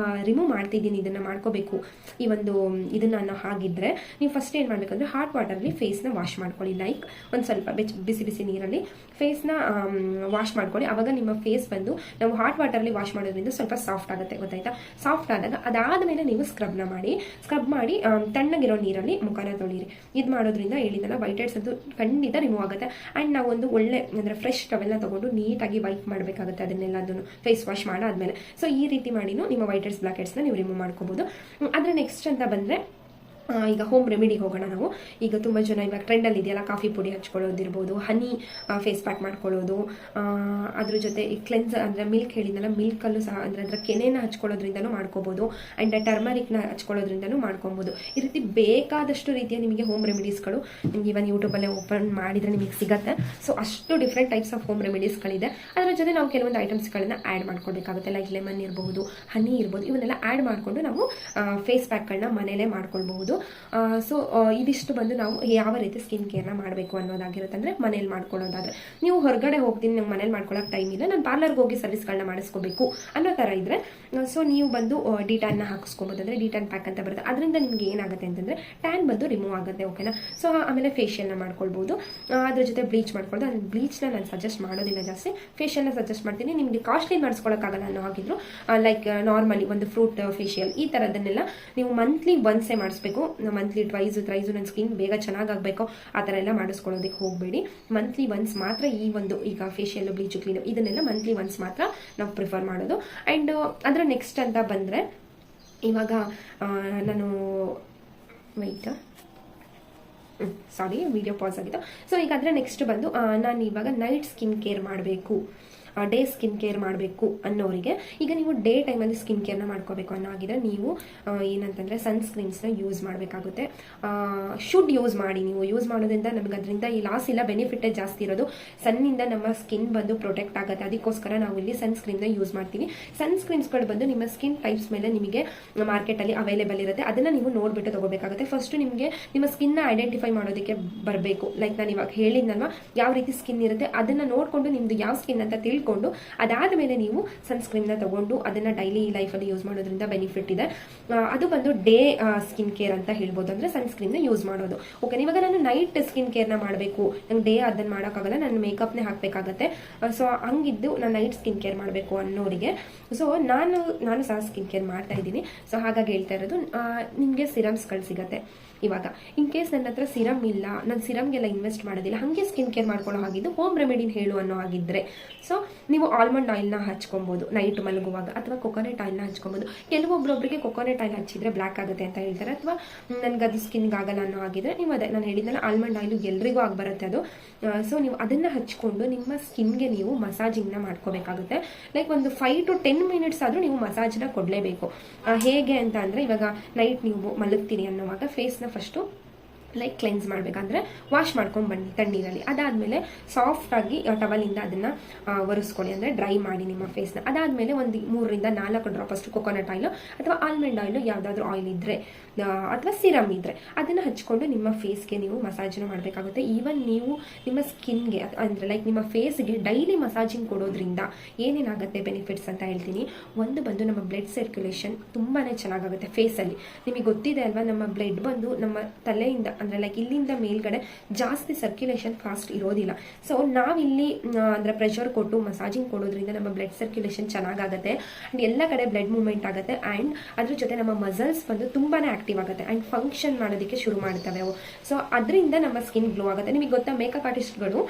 ರಿಮೂವ್ ಮಾಡ್ತಿದ್ದೀನಿ ಇದನ್ನು ಮಾಡ್ಕೋಬೇಕು ಈ ಒಂದು ಇದನ್ನು ಅನ್ನೋ ಹಾಗಿದ್ರೆ, ನೀವು ಫಸ್ಟ್ ಏನು ಮಾಡಬೇಕಂದ್ರೆ ಹಾಟ್ ವಾಟರ್ಲಿ ಫೇಸ್ನ ವಾಶ್ ಮಾಡ್ಕೊಳ್ಳಿ. ಲೈಕ್ ಒಂದು ಸ್ವಲ್ಪ ಬಿಸಿ ಬಿಸಿ ನೀರಲ್ಲಿ ಫೇಸ್ನ ವಾಶ್ ಮಾಡ್ಕೊಳ್ಳಿ. ಅವಾಗ ನಿಮ್ಮ ಫೇಸ್ ಬಂದು ನಾವು ಹಾಟ್ ವಾಟರ್ಲಿ ವಾಶ್ ಮಾಡೋದ್ರಿಂದ ಸ್ವಲ್ಪ ಸಾಫ್ಟ್ ಆಗುತ್ತೆ, ಗೊತ್ತಾಯ್ತಾ? ಸಾಫ್ಟ್ ಆದಾಗ ಅದಾದಮೇಲೆ ನೀವು ಸ್ಕ್ರಬ್ ಮಾಡಿ ತಣ್ಣಗಿರೋ ನೀರಲ್ಲಿ ಮುಖನ ತೊಳೀರಿ. ಇದು ಮಾಡೋದ್ರಿಂದ ಹೇಳಿದಲ್ಲ ವೈಟ್ ಹೆಡ್ಸ್ ಅಂತೂ ಖಂಡಿತ ರಿಮೂವ್ ಆಗುತ್ತೆ. ಆ್ಯಂಡ್ ನಾವು ಒಂದು ಒಳ್ಳೆ ಅಂದರೆ ಫ್ರೆಶ್ ಟವೆಲ್ನ ತಗೊಂಡು ನೀಟಾಗಿ ವೈಪ್ ಮಾಡಬೇಕಾಗುತ್ತೆ ಅದನ್ನೆಲ್ಲದನ್ನು ಫೇಸ್ ವಾಶ್ ಮಾಡಾದ್ಮೇಲೆ. ಸೊ ಈ ರೀತಿ ಮಾಡಿನೂ ನಿಮ್ಮ ವೈಟ್ ಹೆಡ್ಸ್ ಬ್ಲ್ಯಾಕ್ ಹೆಡ್ಸ್ನ ನೀವು ರಿಮೂವ್ ಮಾಡ್ಕೋಬೋದು. ಅದರ ನೆಕ್ಸ್ಟ್ ಅಂತ ಬಂದರೆ ಈಗ ಹೋಮ್ ರೆಮಿಡಿಗೆ ಹೋಗೋಣ ನಾವು. ಈಗ ತುಂಬ ಜನ ಇವಾಗ ಟ್ರೆಂಡಲ್ಲಿ ಇದೆಯಲ್ಲ, ಕಾಫಿ ಪುಡಿ ಹಚ್ಕೊಳ್ಳೋದಿರ್ಬೋದು, ಹನಿ ಫೇಸ್ ಪ್ಯಾಕ್ ಮಾಡ್ಕೊಳ್ಳೋದು, ಅದ್ರ ಜೊತೆ ಈ ಕ್ಲೆನ್ಸರ್ ಅಂದರೆ ಮಿಲ್ಕ್ ಹೇಳಿದ್ನಲ್ಲ, ಮಿಲ್ಕಲ್ಲೂ ಸಹ ಅಂದರೆ ಅದರ ಕೆನೆನ ಹಚ್ಕೊಳ್ಳೋದ್ರಿಂದನೂ ಮಾಡ್ಕೋಬೋದು. ಆ್ಯಂಡ್ ಟರ್ಮರಿಕ್ನ ಹಚ್ಕೊಳ್ಳೋದ್ರಿಂದನೂ ಮಾಡ್ಕೊಬೋದು. ಈ ರೀತಿ ಬೇಕಾದಷ್ಟು ರೀತಿಯ ನಿಮಗೆ ಹೋಮ್ ರೆಮಿಡೀಸ್ಗಳು ನಿಮ್ಗೆ ಇವನ್ ಯೂಟ್ಯೂಬಲ್ಲೇ ಓಪನ್ ಮಾಡಿದರೆ ನಿಮಗೆ ಸಿಗುತ್ತೆ. ಸೊ ಅಷ್ಟು ಡಿಫ್ರೆಂಟ್ ಟೈಪ್ಸ್ ಆಫ್ ಹೋಮ್ ರೆಮಿಡೀಸ್ಗಳಿದೆ. ಅದರ ಜೊತೆ ನಾವು ಕೆಲವೊಂದು ಐಟಮ್ಸ್ಗಳನ್ನ ಆ್ಯಡ್ ಮಾಡ್ಕೊಳ್ಬೇಕಾಗುತ್ತೆ. ಲೈಕ್ ಲೆಮನ್ ಇರ್ಬೋದು, ಹನಿ ಇರ್ಬೋದು, ಇವನ್ನೆಲ್ಲ ಆ್ಯಡ್ ಮಾಡಿಕೊಂಡು ನಾವು ಫೇಸ್ ಪ್ಯಾಕ್ಗಳನ್ನ ಮನೇಲೇ ಮಾಡ್ಕೊಳ್ಬಹುದು. ಸೊ ಇದಿಷ್ಟು ಬಂದು ನಾವು ಯಾವ ರೀತಿ ಸ್ಕಿನ್ ಕೇರ್ನ ಮಾಡಬೇಕು ಅನ್ನೋದಾಗಿರುತ್ತೆ. ಅಂದರೆ ಮನೇಲಿ ಮಾಡ್ಕೊಳ್ಳೋದಾದ್ರೆ, ನೀವು ಹೊರಗಡೆ ಹೋಗ್ತೀನಿ, ನಂಗೆ ಮನೇಲಿ ಮಾಡ್ಕೊಳ್ಳೋಕೆ ಟೈಮ್ ಇಲ್ಲ, ನಾನು ಪಾರ್ಲರ್ಗೆ ಹೋಗಿ ಸರ್ವಿಸ್ಗಳನ್ನ ಮಾಡಿಸ್ಕೋಬೇಕು ಅನ್ನೋ ಥರ ಇದ್ದರೆ ಸೊ ನೀವು ಬಂದು ಡಿಟ್ಯಾನ್ನ ಹಾಕಿಸ್ಕೊಬೋದು. ಅಂದರೆ ಡಿಟ್ಯಾನ್ ಪ್ಯಾಕ್ ಅಂತ ಬರುತ್ತೆ. ಅದರಿಂದ ನಿಮ್ಗೆ ಏನಾಗುತ್ತೆ ಅಂತಂದರೆ ಟ್ಯಾನ್ ಬಂದು ರಿಮೂವ್ ಆಗುತ್ತೆ, ಓಕೆನಾ? ಸೊ ಆಮೇಲೆ ಫೇಶಿಯಲ್ನ ಮಾಡ್ಕೊಳ್ಬೋದು. ಅದ್ರ ಜೊತೆ ಬ್ಲೀಚ್ ಮಾಡ್ಕೊಳ್ಳೋದು. ಅದು ಬ್ಲೀಚ್ನ ನಾನು ಸಜೆಸ್ಟ್ ಮಾಡೋದಿಲ್ಲ ಜಾಸ್ತಿ, ಫೇಶಿಯಲ್ನ ಸಜೆಸ್ಟ್ ಮಾಡ್ತೀನಿ. ನಿಮಗೆ ಕಾಸ್ಟ್ಲಿ ಮಾಡಿಸ್ಕೊಳ್ಳೋಕ್ಕಾಗಲ್ಲ ಅನ್ನೋ ಹಾಗಿದ್ರು ಲೈಕ್ ನಾರ್ಮಲಿ ಒಂದು ಫ್ರೂಟ್ ಫೇಶಿಯಲ್ ಈ ಥರದನ್ನೆಲ್ಲ ನೀವು ಮಂತ್ಲಿ ಒನ್ಸೇ ಮಾಡಿಸ್ಬೇಕು. ಮಂತ್ಲಿ ಟ್ರೈಸು ನನ್ನ ಸ್ಕಿನ್ ಬೇಗ ಚೆನ್ನಾಗಾಗಬೇಕು ಆ ಥರ ಎಲ್ಲ ಮಾಡಿಸ್ಕೊಳ್ಳೋದಕ್ಕೆ ಹೋಗಬೇಡಿ. ಮಂತ್ಲಿ ಒನ್ಸ್ ಮಾತ್ರ ಈ ಒಂದು ಈಗ ಫೇಶಿಯಲ್ ಬ್ಲೀಚು ಕ್ಲೀನು ಇದನ್ನೆಲ್ಲ ಮಂತ್ಲಿ ಒನ್ಸ್ ಮಾತ್ರ ನಾವು ಪ್ರಿಫರ್ ಮಾಡೋದು. ಆ್ಯಂಡ್ ಅದರ ನೆಕ್ಸ್ಟ್ ಅಂತ ಬಂದರೆ ಇವಾಗ ನಾನು ಸಾರಿ ವಿಡಿಯೋ ಪಾಸ್ ಆಗಿತ್ತು. ಸೊ ಈಗ ಅದರ ನೆಕ್ಸ್ಟ್ ಬಂದು ನಾನು ಇವಾಗ ನೈಟ್ ಸ್ಕಿನ್ ಕೇರ್ ಮಾಡಬೇಕು, ಡೇ ಸ್ಕಿನ್ ಕೇರ್ ಮಾಡಬೇಕು ಅನ್ನೋರಿಗೆ, ಈಗ ನೀವು ಡೇ ಟೈಮಲ್ಲಿ ಸ್ಕಿನ್ ಕೇರ್ನ ಮಾಡ್ಕೋಬೇಕು ಅನ್ನೋ ಆಗಿದ್ರೆ ನೀವು ಏನಂತಂದರೆ ಸನ್ಸ್ಕ್ರೀನ್ಸ್ನ ಯೂಸ್ ಮಾಡಬೇಕಾಗುತ್ತೆ. ಶುಡ್ ಯೂಸ್ ಮಾಡಿ. ನೀವು ಯೂಸ್ ಮಾಡೋದ್ರಿಂದ ನಮಗೆ ಅದರಿಂದ ಈ ಲಾಸ್ ಇಲ್ಲ, ಬೆನಿಫಿಟೇ ಜಾಸ್ತಿ ಇರೋದು. ಸನ್ನಿಂದ ನಮ್ಮ ಸ್ಕಿನ್ ಬಂದು ಪ್ರೊಟೆಕ್ಟ್ ಆಗುತ್ತೆ. ಅದಕ್ಕೋಸ್ಕರ ನಾವು ಇಲ್ಲಿ ಸನ್ಸ್ಕ್ರೀನ್ನ ಯೂಸ್ ಮಾಡ್ತೀವಿ. ಸನ್ಸ್ಕ್ರೀನ್ಸ್ಗಳು ಬಂದು ನಿಮ್ಮ ಸ್ಕಿನ್ ಟೈಪ್ಸ್ ಮೇಲೆ ನಿಮಗೆ ಮಾರ್ಕೆಟಲ್ಲಿ ಅವೈಲೇಬಲ್ ಇರುತ್ತೆ. ಅದನ್ನು ನೀವು ನೋಡಿಬಿಟ್ಟು ತಗೋಬೇಕಾಗುತ್ತೆ. ಫಸ್ಟು ನಿಮಗೆ ನಿಮ್ಮ ಸ್ಕಿನ್ನ ಐಡೆಂಟಿಫೈ ಮಾಡೋದಕ್ಕೆ ಬರಬೇಕು. ಲೈಕ್ ನಾನು ಇವಾಗ ಹೇಳಿದ್ನಲ್ವ ಯಾವ ರೀತಿ ಸ್ಕಿನ್ ಇರುತ್ತೆ ಅದನ್ನು ನೋಡಿಕೊಂಡು ನಿಮ್ಮದು ಯಾವ ಸ್ಕಿನ್ ಅಂತ ತಿಳ್ಕೊಂಡು ಅದಾದ ಮೇಲೆ ನೀವು ಸನ್ಸ್ಕ್ರೀನ್ನ ತಗೊಂಡು ಅದನ್ನ ಡೈಲಿ ಲೈಫಲ್ಲಿ ಯೂಸ್ ಮಾಡೋದ್ರಿಂದ ಬೆನಿಫಿಟ್ ಇದೆ. ಅದು ಬಂದು ಡೇ ಸ್ಕಿನ್ ಕೇರ್ ಅಂತ ಹೇಳ್ಬೋದು. ಅಂದರೆ ಸನ್ಸ್ಕ್ರೀನ್ನ ಯೂಸ್ ಮಾಡೋದು. ಓಕೆ, ಇವಾಗ ನಾನು ನೈಟ್ ಸ್ಕಿನ್ ಕೇರ್ನ ಮಾಡಬೇಕು, ನಂಗೆ ಡೇ ಅದನ್ನು ಮಾಡೋಕ್ಕಾಗಲ್ಲ, ನಾನು ಮೇಕಪ್ನೇ ಹಾಕಬೇಕಾಗತ್ತೆ. ಸೊ ಹಂಗಿದ್ದು ನಾನು ನೈಟ್ ಸ್ಕಿನ್ ಕೇರ್ ಮಾಡಬೇಕು ಅನ್ನೋರಿಗೆ ಸೊ ನಾನು ಸಹ ಸ್ಕಿನ್ ಕೇರ್ ಮಾಡ್ತಾ ಇದ್ದೀನಿ. ಸೊ ಹಾಗಾಗಿ ಹೇಳ್ತಾ ಇರೋದು ನಿಮಗೆ ಸಿರಮ್ಸ್ಗಳು ಸಿಗುತ್ತೆ. ಇವಾಗ ಇನ್ ಕೇಸ್ ನನ್ನ ಹತ್ರ ಸಿರಮ್ ಇಲ್ಲ, ನಾನು ಸಿರಮ್ಗೆಲ್ಲ ಇನ್ವೆಸ್ಟ್ ಮಾಡೋದಿಲ್ಲ, ಹಾಗೆ ಸ್ಕಿನ್ ಕೇರ್ ಮಾಡ್ಕೊಳ್ಳೋ ಹಾಗಿದ್ದು ಹೋಮ್ ರೆಮಿಡಿನ ಹೇಳು ಅನ್ನೋ ಹಾಗಿದ್ರೆ ಸೊ ನೀವು ಆಲ್ಮಂಡ್ ಆಯಿಲ್ನ ಹಚ್ಕೊಬೋದು ನೈಟ್ ಮಲಗುವಾಗ, ಅಥವಾ ಕೊಕೊನೆಟ್ ಆಯಿಲ್ನ ಹಚ್ಕೊಬೋದು. ಕೆಲವೊಬ್ಬರೊಬ್ಬರಿಗೆ ಕೊಕೊನೆಟ್ ಆಯಿಲ್ ಹಚ್ಚಿದ್ರೆ ಬ್ಲ್ಯಾಕ್ ಆಗುತ್ತೆ ಅಂತ ಹೇಳ್ತಾರೆ, ಅಥವಾ ನನಗೆ ಅದು ಸ್ಕಿನ್ಗೆ ಆಗಲ್ಲ ಅನ್ನೋ ಆಗಿದ್ರೆ ನೀವು ಅದೇ ನಾನು ಹೇಳಿದ್ನಲ್ಲ ಆಲ್ಮಂಡ್ ಆಯಿಲು ಎಲ್ರಿಗೂ ಆಗಿಬರುತ್ತೆ ಅದು. ಸೊ ನೀವು ಅದನ್ನು ಹಚ್ಕೊಂಡು ನಿಮ್ಮ ಸ್ಕಿನ್ಗೆ ನೀವು ಮಸಾಜಿಂಗ್ನ ಮಾಡ್ಕೋಬೇಕಾಗುತ್ತೆ. ಲೈಕ್ ಒಂದು 5 to 10 minutes ಆದರೂ ನೀವು ಮಸಾಜ್ನ ಕೊಡಲೇಬೇಕು. ಹೇಗೆ ಅಂತ ಅಂದರೆ ಇವಾಗ ನೈಟ್ ನೀವು ಮಲಗ್ತೀರಿ ಅನ್ನೋವಾಗ ಫೇಸ್ನ ಫಸ್ಟು ಲೈಕ್ ಕ್ಲೆನ್ಸ್ ಮಾಡಬೇಕಂದ್ರೆ ವಾಶ್ ಮಾಡ್ಕೊಂಡು ಬನ್ನಿ ತಣ್ಣೀರಲ್ಲಿ. ಅದಾದಮೇಲೆ ಸಾಫ್ಟಾಗಿ ಟವಲಿಂದ ಅದನ್ನು ಒರೆಸ್ಕೊಳ್ಳಿ, ಅಂದರೆ ಡ್ರೈ ಮಾಡಿ ನಿಮ್ಮ ಫೇಸ್ನ. ಅದಾದಮೇಲೆ ಒಂದು 3 ರಿಂದ 4 ಡ್ರಾಪ್ ಅಷ್ಟು ಕೊಕೊನಟ್ ಆಯಿಲು ಅಥವಾ ಆಲ್ಮಂಡ್ ಆಯಿಲು ಯಾವುದಾದ್ರೂ ಆಯಿಲ್ ಇದ್ದರೆ ಅಥವಾ ಸಿರಮ್ ಇದ್ದರೆ ಅದನ್ನು ಹಚ್ಕೊಂಡು ನಿಮ್ಮ ಫೇಸ್ಗೆ ನೀವು ಮಸಾಜನ್ನ ಮಾಡಬೇಕಾಗುತ್ತೆ. ಈವನ್ ನೀವು ನಿಮ್ಮ ಸ್ಕಿನ್ಗೆ ಅಂದರೆ ಲೈಕ್ ನಿಮ್ಮ ಫೇಸ್ಗೆ ಡೈಲಿ ಮಸಾಜಿಂಗ್ ಕೊಡೋದ್ರಿಂದ ಏನೇನಾಗುತ್ತೆ ಬೆನಿಫಿಟ್ಸ್ ಅಂತ ಹೇಳ್ತೀನಿ. ಒಂದು ಬಂದು ನಮ್ಮ ಬ್ಲಡ್ ಸರ್ಕ್ಯುಲೇಷನ್ ತುಂಬಾ ಚೆನ್ನಾಗಾಗುತ್ತೆ ಫೇಸಲ್ಲಿ. ನಿಮಗೆ ಗೊತ್ತಿದೆ ಅಲ್ವಾ, ನಮ್ಮ ಬ್ಲಡ್ ಬಂದು ನಮ್ಮ ತಲೆಯಿಂದ ಅಂದರೆ ಲೈಕ್ ಇಲ್ಲಿಂದ ಮೇಲ್ಗಡೆ ಜಾಸ್ತಿ ಸರ್ಕ್ಯುಲೇಷನ್ ಫಾಸ್ಟ್ ಇರೋದಿಲ್ಲ. ಸೊ ನಾವಿಲ್ಲಿ ಅಂದರೆ ಪ್ರೆಷರ್ ಕೊಟ್ಟು ಮಸಾಜಿಂಗ್ ಕೊಡೋದ್ರಿಂದ ನಮ್ಮ ಬ್ಲಡ್ ಸರ್ಕ್ಯುಲೇಷನ್ ಚೆನ್ನಾಗಾಗುತ್ತೆ ಆ್ಯಂಡ್ ಎಲ್ಲ ಕಡೆ ಬ್ಲಡ್ ಮೂವ್ಮೆಂಟ್ ಆಗುತ್ತೆ. ಆ್ಯಂಡ್ ಅದ್ರ ಜೊತೆ ನಮ್ಮ ಮಸಲ್ಸ್ ಬಂದು ತುಂಬಾ ಆಕ್ಟಿವ್ ಆಗುತ್ತೆ ಆ್ಯಂಡ್ ಫಂಕ್ಷನ್ ಮಾಡೋದಕ್ಕೆ ಶುರು ಮಾಡ್ತವೆ ಅವು. ಸೊ ಅದರಿಂದ ನಮ್ಮ ಸ್ಕಿನ್ ಗ್ಲೋ ಆಗುತ್ತೆ. ನಿಮಗೆ ಗೊತ್ತಾ, ಮೇಕಪ್ ಆರ್ಟಿಸ್ಟ್ಗಳು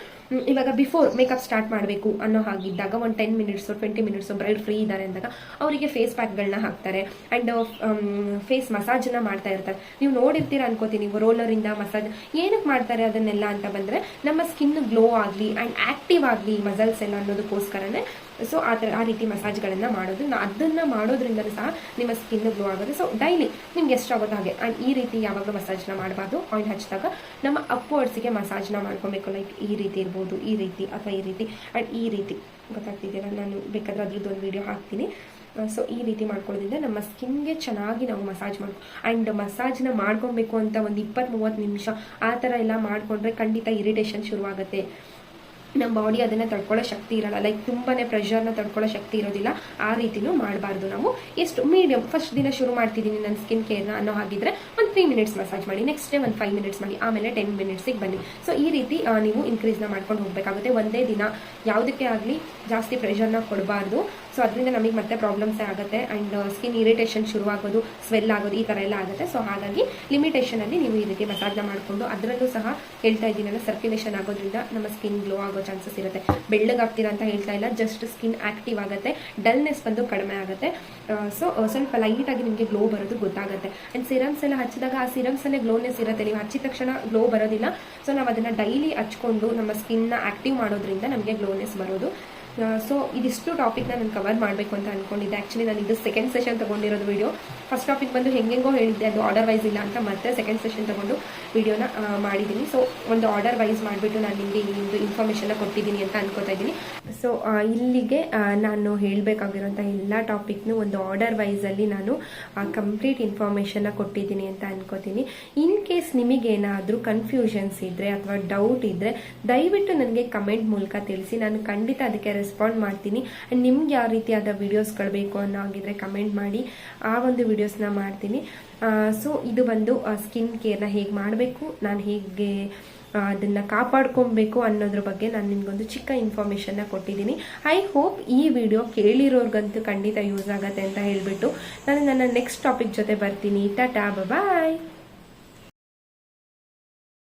ಇವಾಗ ಬಿಫೋರ್ ಮೇಕಪ್ ಸ್ಟಾರ್ಟ್ ಮಾಡಬೇಕು ಅನ್ನೋ ಹಾಗಿದ್ದಾಗ ಒಂದು 10 minutes 20 minutes ಬ್ರೈಡ್ ಫ್ರೀ ಇದ್ದಾರೆ ಅಂದಾಗ ಅವರಿಗೆ ಫೇಸ್ ಪ್ಯಾಕ್ಗಳನ್ನ ಹಾಕ್ತಾರೆ ಆ್ಯಂಡ್ ಫೇಸ್ ಮಸಾಜನ್ನ ಮಾಡ್ತಾ ಇರ್ತಾರೆ. ನೀವು ನೋಡಿರ್ತೀರ ಅನ್ಕೋತೀನಿ, ರೋಲರಿಂದ ಮಸಾಜ್ ಏನಕ್ಕೆ ಮಾಡ್ತಾರೆ ಅದನ್ನೆಲ್ಲ ಅಂತ ಬಂದರೆ ನಮ್ಮ ಸ್ಕಿನ್ ಗ್ಲೋ ಆಗಲಿ ಆ್ಯಂಡ್ ಆಕ್ಟಿವ್ ಆಗಲಿ ಮಸಲ್ಸ್ ಎಲ್ಲ ಅನ್ನೋದಕ್ಕೋಸ್ಕರನೇ ಸೊ ಆ ರೀತಿ ಮಸಾಜ್ಗಳನ್ನು ಮಾಡೋದು. ಅದನ್ನು ಮಾಡೋದ್ರಿಂದಲೂ ಸಹ ನಿಮ್ಮ ಸ್ಕಿನ್ ಗ್ಲೋ ಆಗುತ್ತೆ. ಸೊ ಡೈಲಿ ನಿಮ್ಗೆ ಎಷ್ಟಾಗೋದು ಹಾಗೆ. ಆ್ಯಂಡ್ ಈ ರೀತಿ ಯಾವಾಗಲೂ ಮಸಾಜ್ನ ಮಾಡಬಾರ್ದು. ಆಯಿಲ್ ಹಚ್ಚಿದಾಗ ನಮ್ಮ ಅಪ್ವರ್ಡ್ಸಿಗೆ ಮಸಾಜ್ನ ಮಾಡ್ಕೊಬೇಕು. ಲೈಕ್ ಈ ರೀತಿ ಇರ್ಬೋದು, ಈ ರೀತಿ ಅಥವಾ ಈ ರೀತಿ ಆ್ಯಂಡ್ ಈ ರೀತಿ ಗೊತ್ತಾಗ್ತಿದ್ದೀರ, ನಾನು ಬೇಕಾದ್ರೆ ಅದ್ರದ್ದು ಒಂದು ವಿಡಿಯೋ ಹಾಕ್ತೀನಿ. ಸೊ ಈ ರೀತಿ ಮಾಡ್ಕೊಳ್ಳೋದ್ರಿಂದ ನಮ್ಮ ಸ್ಕಿನ್ಗೆ ಚೆನ್ನಾಗಿ ನಾವು ಮಸಾಜ್ ಆ್ಯಂಡ್ ಮಸಾಜ್ನ ಮಾಡ್ಕೊಬೇಕು ಅಂತ ಒಂದು 20-30 ನಿಮಿಷ ಆ ಥರ ಎಲ್ಲ ಮಾಡಿಕೊಂಡ್ರೆ ಖಂಡಿತ ಇರಿಟೇಷನ್ ಶುರುವಾಗುತ್ತೆ. ನಮ್ಮ ಬಾಡಿ ಅದನ್ನು ತಡ್ಕೊಳ್ಳೋ ಶಕ್ತಿ ಇರಲ್ಲ, ಲೈಕ್ ತುಂಬಾ ಪ್ರೆಷರ್ನ ತಡ್ಕೊಳ್ಳೋ ಶಕ್ತಿ ಇರೋದಿಲ್ಲ. ಆ ರೀತಿನೂ ಮಾಡಬಾರ್ದು ನಾವು. ಎಷ್ಟು ಮೀಡಿಯಮ್ ಫಸ್ಟ್ ದಿನ ಶುರು ಮಾಡ್ತಿದ್ದೀನಿ ನನ್ನ ಸ್ಕಿನ್ ಕೇರ್ನ ಅನ್ನೋ ಹಾಗಿದ್ರೆ ಒಂದು 3 ಮಿನಿಟ್ಸ್ ಮಸಾಜ್ ಮಾಡಿ, ನೆಕ್ಸ್ಟ್ ಡೇ ಒಂದು 5 ಮಿನಿಟ್ಸ್ ಮಾಡಿ, ಆಮೇಲೆ 10 ಮಿನಿಟ್ಸಿಗೆ ಬನ್ನಿ. ಸೊ ಈ ರೀತಿ ನೀವು ಇನ್ಕ್ರೀಸ್ನ ಮಾಡ್ಕೊಂಡು ಹೋಗಬೇಕಾಗುತ್ತೆ. ಒಂದೇ ದಿನ ಯಾವುದಕ್ಕೆ ಆಗಲಿ ಜಾಸ್ತಿ ಪ್ರೆಷರ್ನ ಕೊಡಬಾರ್ದು. ಸೊ ಅದರಿಂದ ನಮಗೆ ಮತ್ತೆ ಪ್ರಾಬ್ಲಮ್ಸೇ ಆಗುತ್ತೆ. ಆ್ಯಂಡ್ ಸ್ಕಿನ್ ಇರಿಟೇಷನ್ ಶುರುವಾಗೋದು, ಸ್ವೆಲ್ ಆಗೋದು, ಈ ಥರ ಎಲ್ಲ ಆಗುತ್ತೆ. ಸೊ ಹಾಗಾಗಿ ಲಿಮಿಟೇಷನಲ್ಲಿ ನೀವು ಈ ರೀತಿ ಮಸಾಜ್ನ ಮಾಡಿಕೊಂಡು, ಅದರಲ್ಲೂ ಸಹ ಹೇಳ್ತಾ ಇದ್ದೀನಲ್ಲ, ಸರ್ಕ್ಯುಲೇಷನ್ ಆಗೋದ್ರಿಂದ ನಮ್ಮ ಸ್ಕಿನ್ ಗ್ಲೋ ಆಗೋ ಚಾನ್ಸಸ್ ಇರುತ್ತೆ. ಬೆಳ್ಳಗಾಗ್ತೀರಾ ಅಂತ ಹೇಳ್ತಾ ಇಲ್ಲ, ಜಸ್ಟ್ ಸ್ಕಿನ್ ಆಕ್ಟಿವ್ ಆಗುತ್ತೆ, ಡಲ್ನೆಸ್ ಬಂದು ಕಡಿಮೆ ಆಗುತ್ತೆ. ಸೊ ಸ್ವಲ್ಪ ಲೈಟಾಗಿ ನಿಮಗೆ ಗ್ಲೋ ಬರೋದು ಗೊತ್ತಾಗುತ್ತೆ. ಆ್ಯಂಡ್ ಸಿರಮ್ಸ್ ಎಲ್ಲ ಹಚ್ಚಿದಾಗ ಆ ಸಿರಮ್ಸಲ್ಲೇ ಗ್ಲೋನೆಸ್ ಇರುತ್ತೆ, ನೀವು ಹಚ್ಚಿದ ತಕ್ಷಣ ಗ್ಲೋ ಬರೋದಿಲ್ಲ. ಸೊ ನಾವು ಅದನ್ನು ಡೈಲಿ ಹಚ್ಕೊಂಡು ನಮ್ಮ ಸ್ಕಿನ್ನ ಆಕ್ಟಿವ್ ಮಾಡೋದ್ರಿಂದ ನಮಗೆ ಗ್ಲೋನೆಸ್ ಬರೋದು. ಸೊ ಇದಿಷ್ಟು ಟಾಪಿಕ್ನ ನಾನು ಕವರ್ ಮಾಡಬೇಕು ಅಂತ ಅಂದ್ಕೊಂಡಿದ್ದೆ. ಆ್ಯಕ್ಚುಲಿ ನಾನು ಇದು ಸೆಕೆಂಡ್ ಸೆಷನ್ ತೊಗೊಂಡಿರೋದು ವಿಡಿಯೋ. ಫಸ್ಟ್ ಟಾಪಿಕ್ ಬಂದು ಹೆಂಗೆಂಗೋ ಹೇಳಿದ್ದೆ, ಅದು ಆರ್ಡರ್ ವೈಸ್ ಇಲ್ಲ ಅಂತ ಮತ್ತೆ ಸೆಕೆಂಡ್ ಸೆಷನ್ ತೊಗೊಂಡು ವಿಡಿಯೋನ ಮಾಡಿದ್ದೀನಿ. ಸೊ ಒಂದು ಆರ್ಡರ್ ವೈಸ್ ಮಾಡಿಬಿಟ್ಟು ನಾನು ನಿಮಗೆ ಈ ಒಂದು ಇನ್ಫಾರ್ಮೇಷನ್ನ ಕೊಟ್ಟಿದ್ದೀನಿ ಅಂತ ಅನ್ಕೋತಾ ಇದ್ದೀನಿ. ಸೊ ಇಲ್ಲಿಗೆ ನಾನು ಹೇಳಬೇಕಾಗಿರೋಂಥ ಎಲ್ಲ ಟಾಪಿಕ್ನು ಒಂದು ಆರ್ಡರ್ ವೈಸಲ್ಲಿ ನಾನು ಕಂಪ್ಲೀಟ್ ಇನ್ಫಾರ್ಮೇಷನ್ನ ಕೊಟ್ಟಿದ್ದೀನಿ ಅಂತ ಅನ್ಕೋತೀನಿ. ಇನ್ ಕೇಸ್ ನಿಮಗೇನಾದರೂ ಕನ್ಫ್ಯೂಷನ್ಸ್ ಇದ್ದರೆ ಅಥವಾ ಡೌಟ್ ಇದ್ದರೆ ದಯವಿಟ್ಟು ನನಗೆ ಕಮೆಂಟ್ ಮೂಲಕ ತಿಳಿಸಿ, ನಾನು ಖಂಡಿತ ಅದಕ್ಕೆ ರೆಸ್ಪಾಂಡ್ ಮಾಡ್ತೀನಿ. ಆ್ಯಂಡ್ ನಿಮ್ಗೆ ಯಾವ ರೀತಿಯಾದ ವೀಡಿಯೋಸ್ಗಳು ಬೇಕು ಅನ್ನೋ ಹಾಗಿದ್ರೆ ಕಮೆಂಟ್ ಮಾಡಿ, ಆ ಒಂದು ವೀಡಿಯೋಸ್ನ ಮಾಡ್ತೀನಿ. ಸೊ ಇದು ಬಂದು ಸ್ಕಿನ್ ಕೇರ್ನ ಹೇಗೆ ಮಾಡಬೇಕು, ನಾನು ಹೇಗೆ ಅದನ್ನು ಕಾಪಾಡ್ಕೊಬೇಕು ಅನ್ನೋದ್ರ ಬಗ್ಗೆ ನಾನು ನಿಮಗೊಂದು ಚಿಕ್ಕ ಇನ್ಫಾರ್ಮೇಷನ್ನ ಕೊಟ್ಟಿದ್ದೀನಿ. ಐ ಹೋಪ್ ಈ ವಿಡಿಯೋ ಕೇಳಿರೋರ್ಗಂತೂ ಖಂಡಿತ ಯೂಸ್ ಆಗುತ್ತೆ ಅಂತ ಹೇಳಿಬಿಟ್ಟು ನಾನು ನನ್ನ ನೆಕ್ಸ್ಟ್ ಟಾಪಿಕ್ ಜೊತೆ ಬರ್ತೀನಿ. ಟಾಟಾ, ಬಾಯ್.